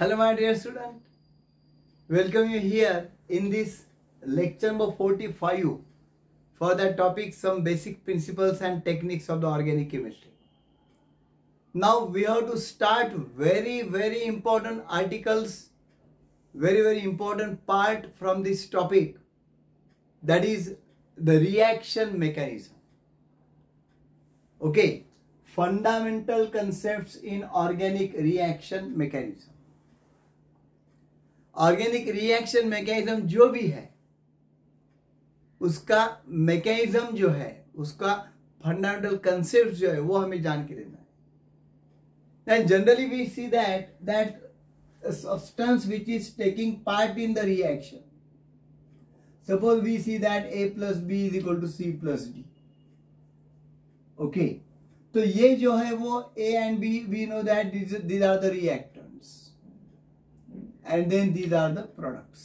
Hello my dear student, welcome you here in this lecture number 45 for the topic some basic principles and techniques of the organic chemistry. Now we have to start very important articles, very important part from this topic, that is the reaction mechanism. Okay, fundamental concepts in organic reaction mechanism. Organic reaction mechanism जो भी है उसका mechanism जो है, उसका fundamental concept जो है वो हमें जान के देना है. And generally we see that substance which is taking part in the reaction, suppose we see that A plus B is equal to C plus D. Okay, तो ये जो है वो A and B, we know that these are the reactants. And then these are the products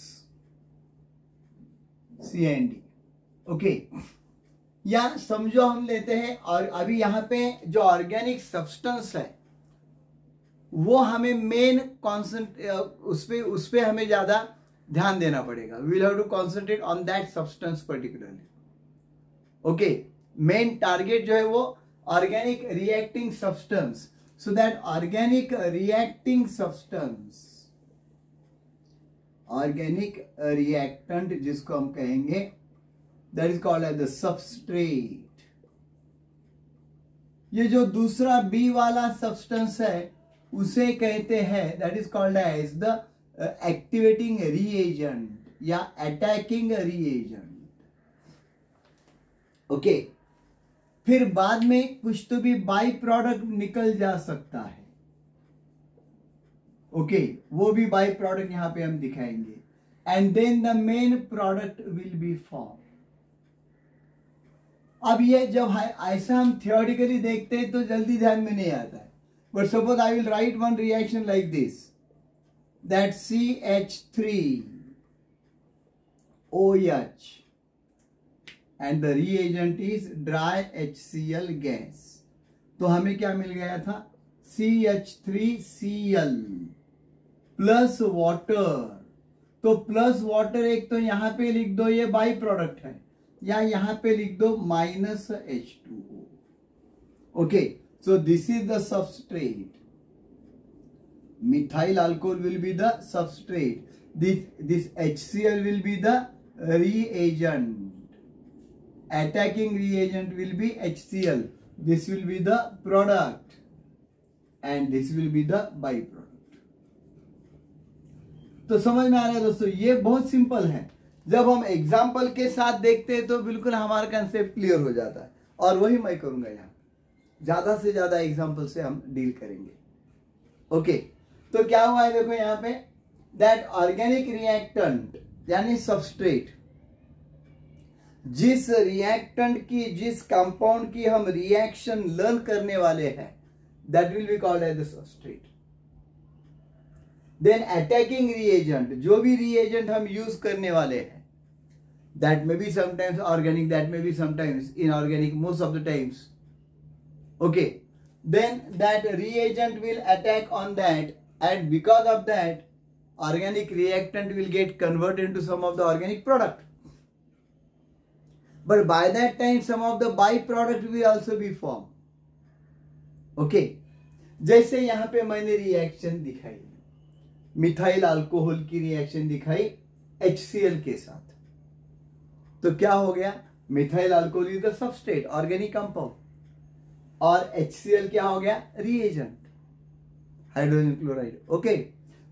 C and D. Okay, या समझो हम लेते हैं और अभी यहाँ पे जो ऑर्गेनिक सब्सटेंस है वो हमें मेन उस पे हमें ज्यादा ध्यान देना पड़ेगा. We will have to concentrate on that substance particularly. Okay, main target जो है वो organic reacting substance. So that organic reacting substance, organic reactant जिसको हम कहेंगे, that is called as the substrate. ये जो दूसरा बी वाला सब्सटेंस है उसे कहते हैं, that is called as the activating reagent या अटैकिंग रिएजेंट. ओके, फिर बाद में कुछ तो भी बाई प्रोडक्ट निकल जा सकता है. ओके, वो भी बाई प्रोडक्ट यहां पे हम दिखाएंगे. And then the main product will be form. अब ये जब ऐसा हम थियोरेटिकली देखते हैं तो जल्दी ध्यान में नहीं आता है. But suppose I will write one reaction like this, that CH3OH and the reagent is dry HCl gas. तो हमें क्या मिल गया था? CH3Cl plus water. तो प्लस वाटर एक तो यहां पे लिख दो, ये बाई प्रोडक्ट है, या यहां पे लिख दो -H2O. Okay, so this is the substrate. Methyl alcohol will be the substrate. This HCl will be the reagent. Attacking reagent will be HCl. This will be the product and this will be the byproduct. तो समझ में आ रहा है दोस्तों? ये बहुत simple है. जब हम एग्जाम्पल के साथ देखते हैं तो बिल्कुल हमारा कंसेप्ट क्लियर हो जाता है. और वही मैं करूंगा यहाँ, ज्यादा से ज्यादा एग्जाम्पल से हम डील करेंगे. ओके, तो क्या हुआ है देखो यहाँ पे, दैट ऑर्गेनिक रिएक्टेंट यानी सबस्ट्रेट, जिस रिएक्टेंट की, जिस कंपाउंड की हम रिएक्शन लर्न करने वाले हैं, that will be called as the substrate. Then attacking reagent, जो भी रिएजेंट हम यूज करने वाले हैं, that may be sometimes organic, that may be sometimes inorganic, most of the times. Okay, then that reagent will attack on that and because of that organic reactant will get converted into some of the organic product. But by that time some of the byproduct will also be formed. Okay, जैसे यहां पे मैंने reaction दिखाई, methyl alcohol की reaction दिखाई HCl के साथ. तो क्या हो गया? Methyl alcohol is the substrate, organic compound, और HCl क्या हो गया? Reagent, hydrogen chloride. ओके,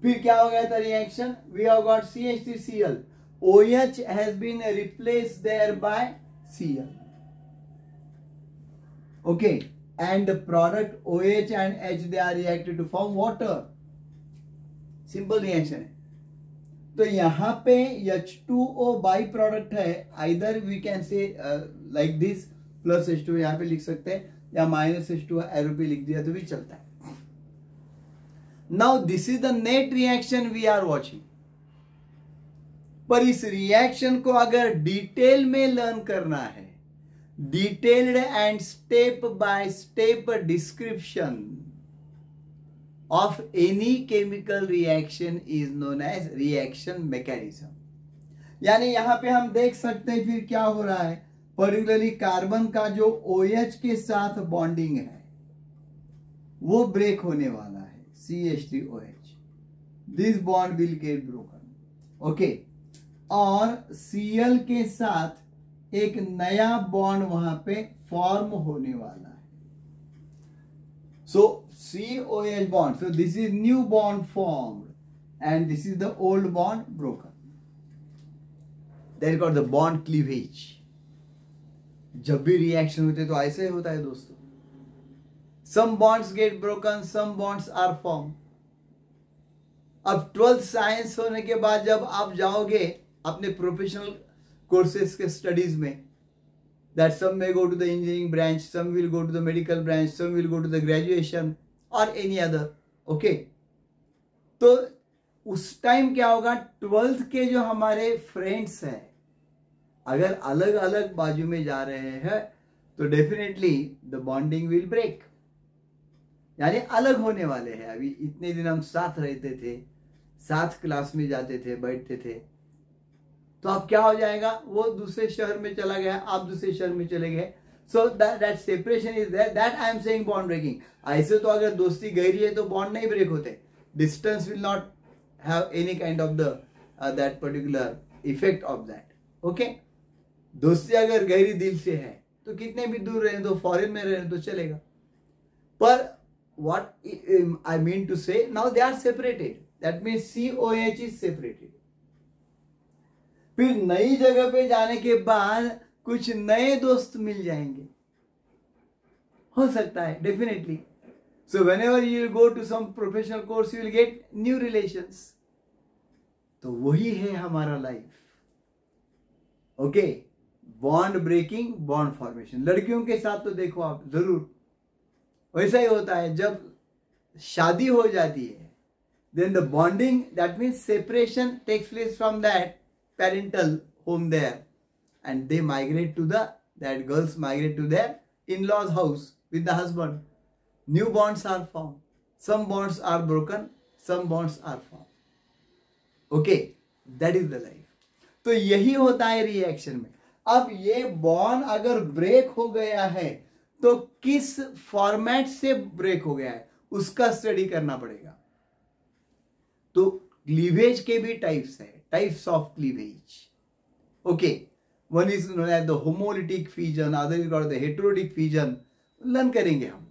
फिर क्या हो गया था reaction? We have got CH3Cl. OH has been replaced there by Cl. Okay, and the product OH and H, they are reacted to form water. Simple reaction है. तो यहाँ पे H2O by product है. Either we can say like this plus H2O यहाँ पे लिख सकते हैं, या -H2O एरो पे लिख दिया तो भी चलता है. Now this is the net reaction we are watching. पर इस रिएक्शन को अगर डिटेल में लर्न करना है, detailed and step by step description, of any chemical reaction is known as reaction mechanism. यानी यहाँ पे हम देख सकते हैं फिर क्या हो रहा है, पर्टिकुलरली कार्बन का जो OH के साथ बॉन्डिंग है वो ब्रेक होने वाला है, CH3OH. This bond will get broken. Okay, और Cl के साथ एक नया बॉन्ड वहां पे फॉर्म होने वाला है. So COH bond, so this is new bond formed and this is the old bond broken. That is called the bond cleavage. जब भी रिएक्शन होते तो ऐसे ही होता है दोस्तों. Some bonds get broken, some bonds are formed. अब 12th science होने के बाद जब आप जाओगे अपने प्रोफेशनल कोर्सेज के स्टडीज में, that some may go to the engineering branch, some will go to the medical branch, some will go to the graduation or any other. Okay, तो उस टाइम क्या होगा, 12th के जो हमारे फ्रेंड्स हैं अगर अलग अलग बाजू में जा रहे हैं तो definitely the bonding will break, यानी अलग होने वाले हैं. अभी इतने दिन हम साथ रहते थे, साथ क्लास में जाते थे, बैठते थे, तो अब क्या हो जाएगा, वो दूसरे शहर में चला गया, आप दूसरे शहर में चले गए. So that separation is there, that I am saying bond breaking. ऐसे तो अगर दोस्ती गहरी है तो बॉन्ड नहीं ब्रेक होते. Distance will not have any kind of the that particular effect of that. Okay, दोस्ती अगर गहरी दिल से है तो कितने भी दूर रहे तो, फॉरेन में रहे तो चलेगा. पर what I mean to say, now they are separated, that means COH is separated. फिर नई जगह पे जाने के बाद कुछ नए दोस्त मिल जाएंगे, हो सकता है definitely. So whenever you go to some professional course you will get new relations. तो वही है हमारा life. Okay, bond breaking, bond formation. लड़कियों के साथ तो देखो आप जरूर वैसा ही होता है. जब शादी हो जाती है then the bonding, that means separation takes place from that parental home there and they migrate to that girls migrate to their in-laws house with the husband. New bonds are formed, some bonds are broken, some bonds are formed. Okay, that is the life. तो यही होता है reaction में. अब ये bond अगर break हो गया है तो किस फॉर्मेट से ब्रेक हो गया है उसका स्टडी करना पड़ेगा. तो क्लीवेज के भी टाइप्स है, types of cleavage. Okay, one is known as the homolytic fission, other is called the heterolytic fission. Learn करेंगे हम.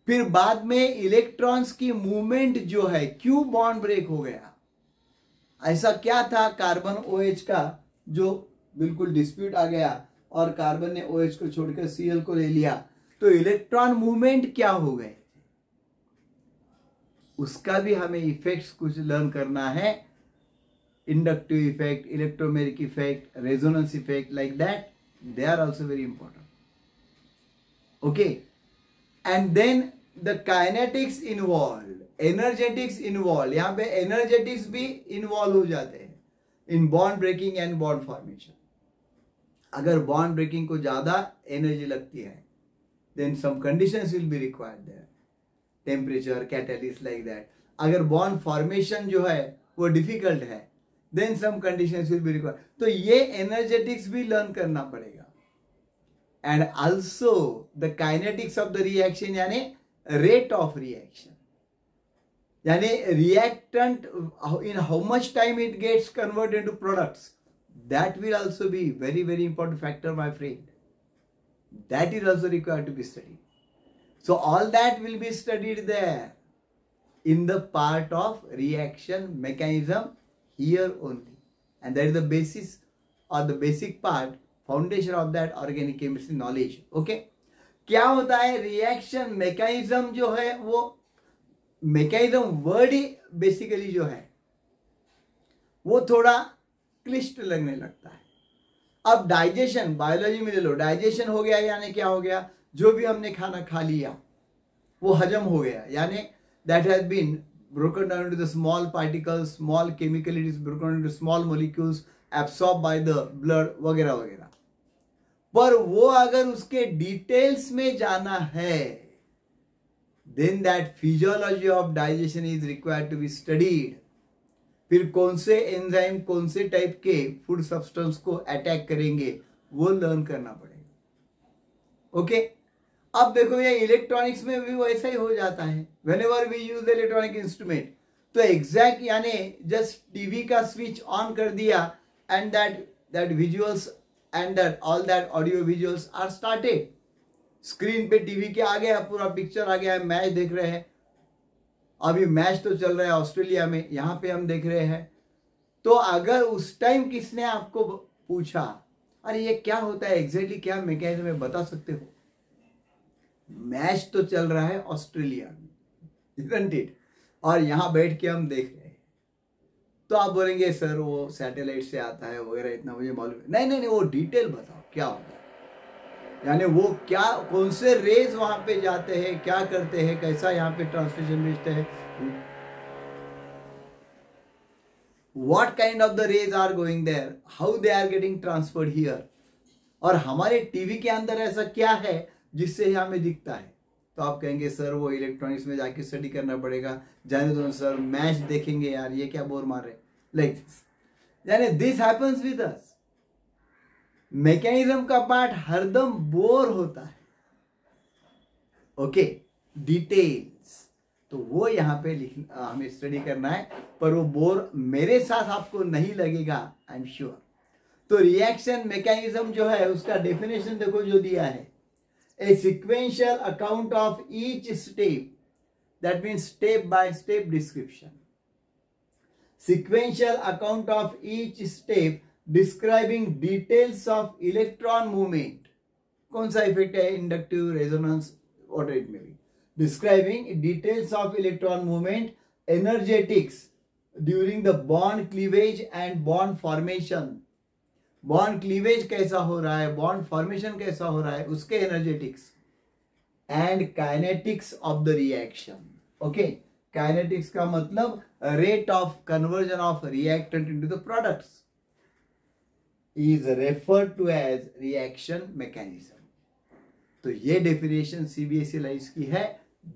फिर बाद में इलेक्ट्रॉन्स की मूवमेंट जो है, क्यों बॉन्ड ब्रेक हो गया, ऐसा क्या था कार्बन OH का जो बिल्कुल डिस्प्यूट आ गया और कार्बन ने OH को छोड़कर Cl को ले लिया, तो इलेक्ट्रॉन मूवमेंट क्या हो गए, उसका भी हमें इफेक्ट्स कुछ लर्न करना है. Inductive effect, electromagnetic effect, resonance effect, like that, they are also very important. Okay, and then the kinetics involved, energetics involved. यहाँ पे energetics भी involve हो जाते हैं in bond breaking and bond formation. अगर bond breaking को ज़्यादा energy लगती है then some conditions will be required there, temperature, catalyst, like that. अगर bond formation जो है वो difficult है then some conditions will be required. तो ये energetics भी learn करना पड़ेगा. And also the kinetics of the reaction, यानी rate of reaction, यानी reactant in how much time it gets converted into products, that will also be very very important factor, my friend. That is also required to be studied. So all that will be studied there in the part of reaction mechanism here only, and that is the basis or the basic part, foundation of that organic chemistry knowledge. Okay, क्या होता है reaction mechanism जो है, वो mechanism word ही basically जो है वो थोड़ा क्लिष्ट लगने लगता है. अब डाइजेशन, बायोलॉजी में ले लो, डाइजेशन हो गया यानी क्या हो गया, जो भी हमने खाना खा लिया वो हजम हो गया, यानी that has been broken down into the small particles, small chemical, it is broken into small molecules, absorbed by the blood वगैरह वगैरह. पर वो अगर उसके डिटेल्स में जाना है then that physiology of digestion is required to be studied. फिर कौन से एंजाइम कौन से टाइप के फूड सब्सटेंस को अटैक करेंगे वो लर्न करना पड़ेगा। ओके, अब देखो ये इलेक्ट्रॉनिक्स में भी वैसा ही हो जाता है। Whenever we use electronic instrument, तो एग्जैक्ट यानी जस्ट टीवी का स्विच ऑन कर दिया and that visuals and that all that audio visuals are started. Screen पे टीवी के आ गया, पूरा पिक्चर आ गया, मैच देख रहे हैं। अभी मैच तो चल रहा है ऑस्ट्रेलिया में, यहाँ पे हम देख रहे हैं। तो अगर उस टाइम किसने आपको पूछा अरे ये क्या होता है एग्जैक्टली, क्या मैकेनिज्म है, बता सकते हो? मैच तो चल रहा है ऑस्ट्रेलिया में, isn't it? और यहाँ बैठ के हम देख रहे हैं। तो आप बोलेंगे सर वो सैटेलाइट से आता है वगैरह, इतना मुझे मालूम है। नहीं नहीं नहीं, वो डिटेल बताओ क्या होता है, यानी वो क्या कौन से रेज वहां पे जाते हैं, क्या करते हैं, कैसा यहाँ पे ट्रांसमिशन भेजते हैं, what kind of the rays are going there, how they are getting transferred here. और हमारे टीवी के अंदर ऐसा क्या है जिससे हमें दिखता है? तो आप कहेंगे सर वो इलेक्ट्रॉनिक्स में जाके स्टडी करना पड़ेगा, जाने दो सर मैच देखेंगे यार, ये क्या बोर मार रहे, लाइक दिस। यानी this happens with us. Mechanism का पार्ट हरदम बोर होता है। ओके, डिटेल्स तो वो यहाँ पे हमें स्टडी करना है, पर वो बोर मेरे साथ आपको नहीं लगेगा, आई एम श्योर। तो रिएक्शन मैकेनिज्म जो है उसका डेफिनेशन देखो जो दिया है, a sequential account of each step, that means step by step description. Sequential account of each step describing details of electron movement. कौन सा इफेक्ट है? Inductive, resonance, what it may be. Describing details of electron movement, energetics during the bond cleavage and bond formation. Bond cleavage कैसा हो रहा है, bond formation कैसा हो रहा है, उसके energetics. And kinetics of the reaction. Okay, kinetics का मतलब rate of conversion of reactant into the products is referred to as reaction mechanism। तो ये डेफिनेशन सीबीएसई लाइंस की है,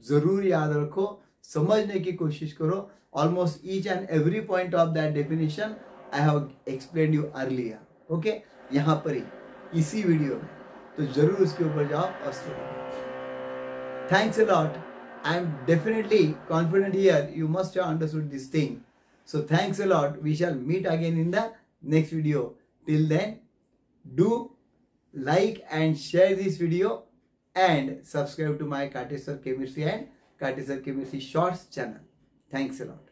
जरूर याद रखो, समझने की कोशिश करो। Almost each and every point of that definition I have explained you earlier. Okay, यहाँ पर ही इसी वीडियो में, तो जरूर उसके ऊपर जाओ और study. Thanks a lot, I am definitely confident here you must have understood this thing. So thanks a lot, we shall meet again in the next video. Till then, do like and share this video and subscribe to my Katesar Chemistry and Katesar Chemistry Shorts channel. Thanks a lot.